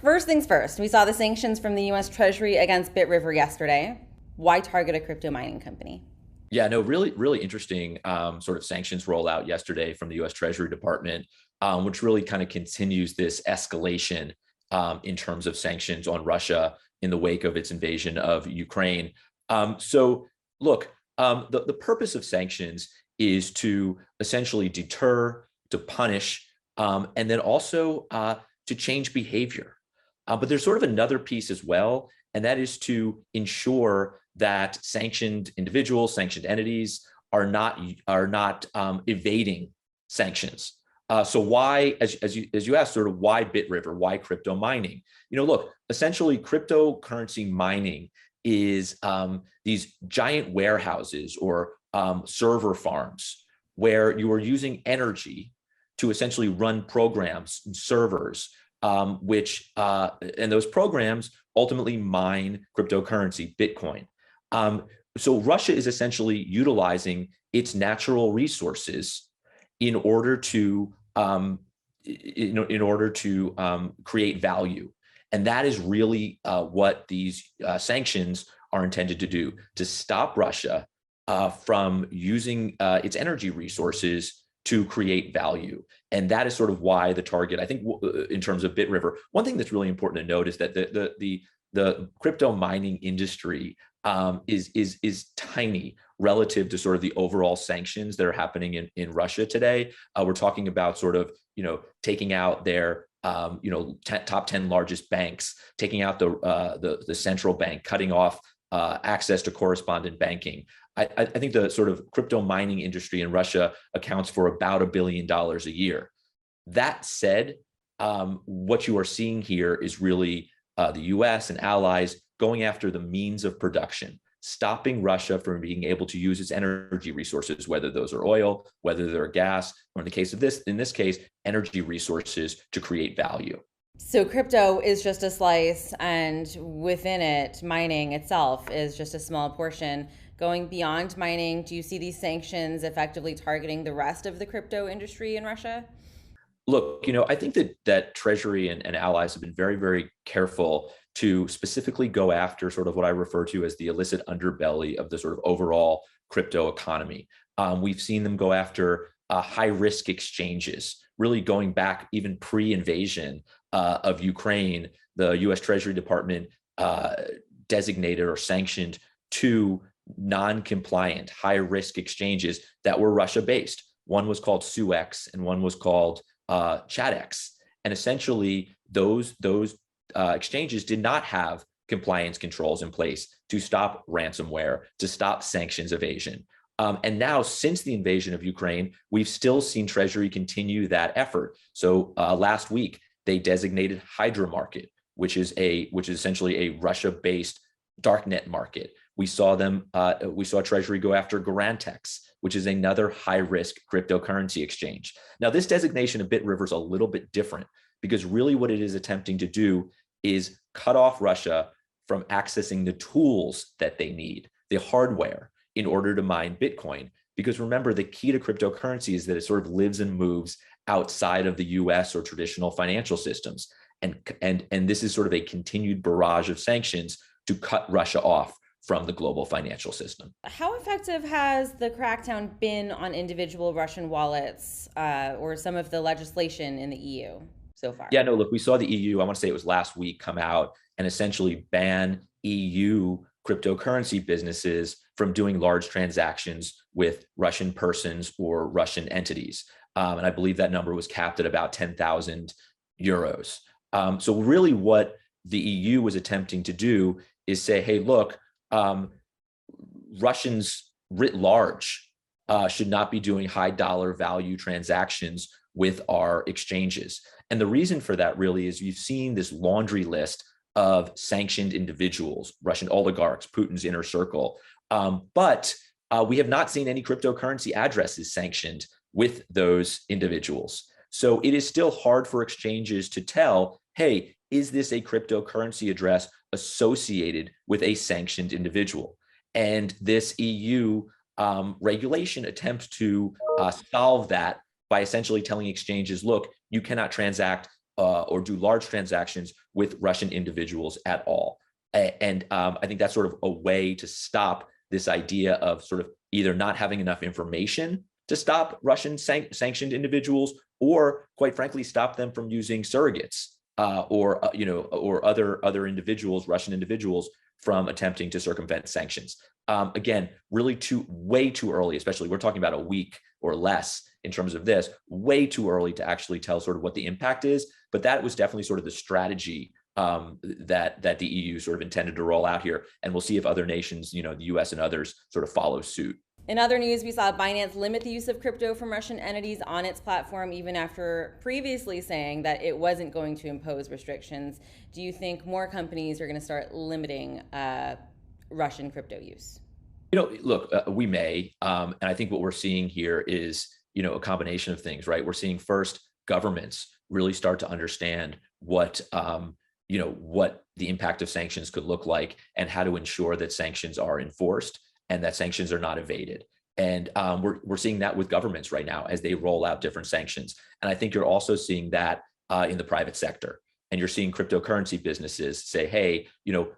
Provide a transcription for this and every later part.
First things first, we saw the sanctions from the US Treasury against BitRiver yesterday. Why target a crypto mining company? Yeah, no, really, really interesting sort of sanctions rollout yesterday from the U.S. Treasury Department, which really kind of continues this escalation in terms of sanctions on Russia in the wake of its invasion of Ukraine. So, look, the purpose of sanctions is to essentially deter, to punish, and then also to change behavior. But there's sort of another piece as well, and that is to ensure that sanctioned individuals, sanctioned entities are not evading sanctions. So why, as you asked, sort of why BitRiver, why crypto mining? Look, essentially, cryptocurrency mining is these giant warehouses or server farms where you are using energy to essentially run programs and servers, and those programs ultimately mine cryptocurrency, Bitcoin. So Russia is essentially utilizing its natural resources in order to create value, and that is really what these sanctions are intended to do: to stop Russia from using its energy resources to create value. And that is sort of why the target, I think, in terms of BitRiver. One thing that's really important to note is that the crypto mining industry is tiny relative to sort of the overall sanctions that are happening in Russia today. We're talking about sort of taking out their top 10 largest banks, taking out the central bank, cutting off access to correspondent banking. I think the sort of crypto mining industry in Russia accounts for about $1 billion a year. That said, what you are seeing here is really the US and allies going after the means of production, stopping Russia from being able to use its energy resources, whether those are oil, whether they're gas, or in this case, energy resources to create value. So crypto is just a slice, and within it, mining itself is just a small portion. Going beyond mining, do you see these sanctions effectively targeting the rest of the crypto industry in Russia? Look, I think that Treasury and allies have been very, very careful to specifically go after sort of what I refer to as the illicit underbelly of the sort of overall crypto economy. We've seen them go after high risk exchanges, really going back even pre-invasion of Ukraine. The U.S. Treasury Department designated or sanctioned two non-compliant high risk exchanges that were Russia based. One was called SUEX and one was called ChatX. And essentially, those exchanges did not have compliance controls in place to stop ransomware, to stop sanctions evasion. And now, since the invasion of Ukraine, we've still seen Treasury continue that effort. So last week, they designated Hydra Market, which is essentially a Russia-based darknet market. We saw Treasury go after Garantex, which is another high-risk cryptocurrency exchange. Now, this designation of BitRiver is a little bit different because really what it is attempting to do is cut off Russia from accessing the tools that they need, the hardware, in order to mine Bitcoin. Because remember, the key to cryptocurrency is that it sort of lives and moves outside of the US or traditional financial systems. And this is sort of a continued barrage of sanctions to cut Russia off from the global financial system. How effective has the crackdown been on individual Russian wallets or some of the legislation in the EU so far? Yeah, no, look, we saw the EU, I want to say it was last week, come out and essentially ban EU cryptocurrency businesses from doing large transactions with Russian persons or Russian entities. And I believe that number was capped at about 10,000 euros. So really what the EU was attempting to do is say, hey, look, Russians writ large should not be doing high dollar value transactions with our exchanges. And the reason for that really is you've seen this laundry list of sanctioned individuals, Russian oligarchs, Putin's inner circle. But we have not seen any cryptocurrency addresses sanctioned with those individuals. So it is still hard for exchanges to tell, hey, is this a cryptocurrency address associated with a sanctioned individual? And this EU regulation attempts to solve that by essentially telling exchanges, look, you cannot transact or do large transactions with Russian individuals at all. And I think that's sort of a way to stop this idea of sort of either not having enough information to stop Russian sanctioned individuals, or quite frankly, stop them from using surrogates or other individuals, Russian individuals, from attempting to circumvent sanctions. Again, really way too early, especially we're talking about a week or less in terms of this, way too early to actually tell sort of what the impact is. But that was definitely sort of the strategy that the EU sort of intended to roll out here. And we'll see if other nations, the US and others, sort of follow suit. In other news, we saw Binance limit the use of crypto from Russian entities on its platform, even after previously saying that it wasn't going to impose restrictions. Do you think more companies are going to start limiting Russian crypto use? Look, we may, and I think what we're seeing here is, a combination of things, right? We're seeing first governments really start to understand what the impact of sanctions could look like and how to ensure that sanctions are enforced and that sanctions are not evaded. And we're seeing that with governments right now as they roll out different sanctions. And I think you're also seeing that in the private sector. And you're seeing cryptocurrency businesses say, hey,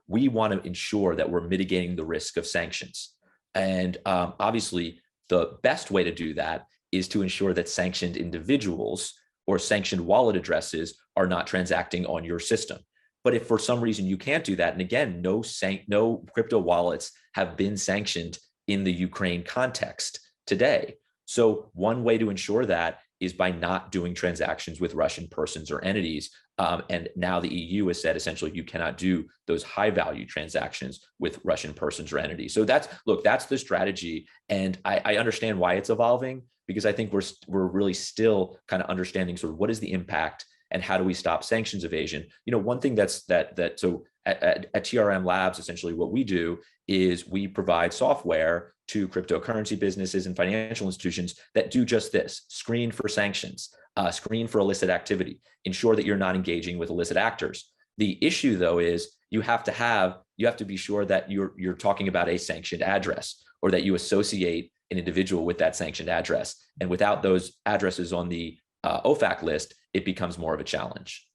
we want to ensure that we're mitigating the risk of sanctions. And obviously, the best way to do that is to ensure that sanctioned individuals or sanctioned wallet addresses are not transacting on your system. But if for some reason you can't do that, and again, no crypto wallets have been sanctioned in the Ukraine context today. So one way to ensure that is by not doing transactions with Russian persons or entities. And now the EU has said essentially you cannot do those high value transactions with Russian persons or entities. So that's the strategy. And I understand why it's evolving, because I think we're really still kind of understanding sort of what is the impact and how do we stop sanctions evasion. One thing so at TRM Labs, essentially what we do is we provide software to cryptocurrency businesses and financial institutions that do just this: screen for sanctions, screen for illicit activity, ensure that you're not engaging with illicit actors. The issue, though, is you have to be sure that you're talking about a sanctioned address, or that you associate an individual with that sanctioned address. And without those addresses on the OFAC list, it becomes more of a challenge.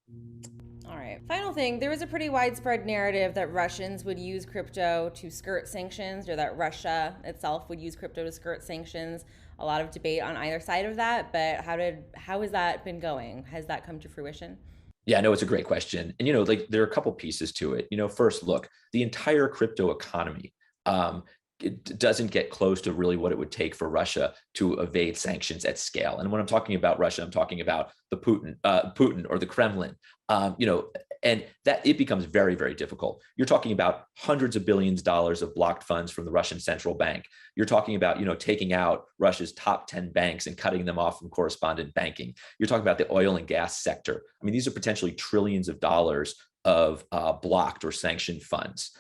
All right. Final thing, there was a pretty widespread narrative that Russians would use crypto to skirt sanctions, or that Russia itself would use crypto to skirt sanctions. A lot of debate on either side of that, but how has that been going? Has that come to fruition? Yeah, no, it's a great question. And, there are a couple pieces to it. First, look, the entire crypto economy, it doesn't get close to really what it would take for Russia to evade sanctions at scale. And when I'm talking about Russia, I'm talking about the Putin or the Kremlin, and that it becomes very, very difficult. You're talking about hundreds of billions of dollars of blocked funds from the Russian central bank. You're talking about, taking out Russia's top 10 banks and cutting them off from correspondent banking. You're talking about the oil and gas sector. I mean, these are potentially trillions of dollars of blocked or sanctioned funds.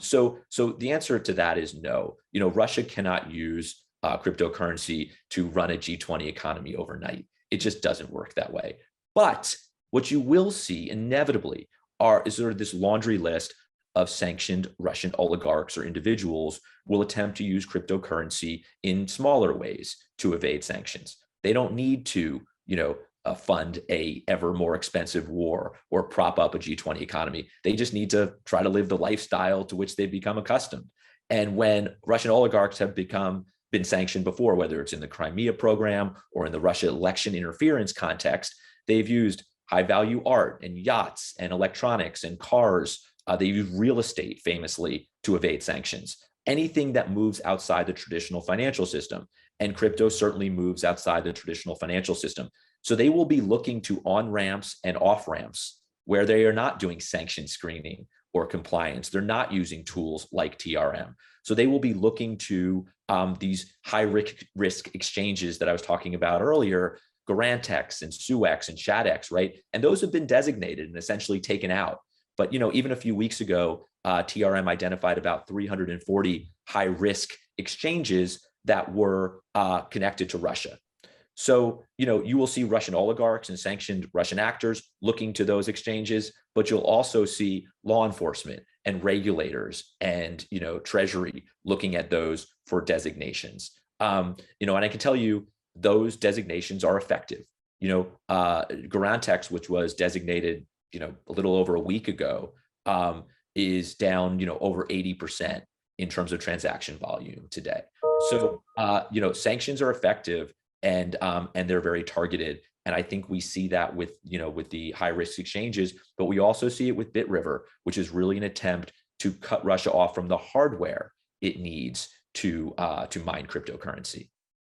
So the answer to that is no. Russia cannot use cryptocurrency to run a G20 economy overnight. It just doesn't work that way. But what you will see inevitably is sort of this laundry list of sanctioned Russian oligarchs or individuals will attempt to use cryptocurrency in smaller ways to evade sanctions. They don't need to, fund a ever more expensive war or prop up a G20 economy. They just need to try to live the lifestyle to which they've become accustomed. And when Russian oligarchs have been sanctioned before, whether it's in the Crimea program or in the Russia election interference context, they've used high value art and yachts and electronics and cars. They use real estate famously to evade sanctions. Anything that moves outside the traditional financial system, and crypto certainly moves outside the traditional financial system. So they will be looking to on-ramps and off-ramps where they are not doing sanction screening or compliance. They're not using tools like TRM. So they will be looking to these high-risk exchanges that I was talking about earlier, Garantex and Suex and Shadex, right? And those have been designated and essentially taken out. But even a few weeks ago, TRM identified about 340 high-risk exchanges that were connected to Russia. So, you will see Russian oligarchs and sanctioned Russian actors looking to those exchanges, but you'll also see law enforcement and regulators and, Treasury looking at those for designations. And I can tell you those designations are effective. Garantex, which was designated, a little over a week ago, is down, over 80% in terms of transaction volume today. So, sanctions are effective, and they're very targeted. And I think we see that with the high risk exchanges, but we also see it with BitRiver, which is really an attempt to cut Russia off from the hardware it needs to mine cryptocurrency.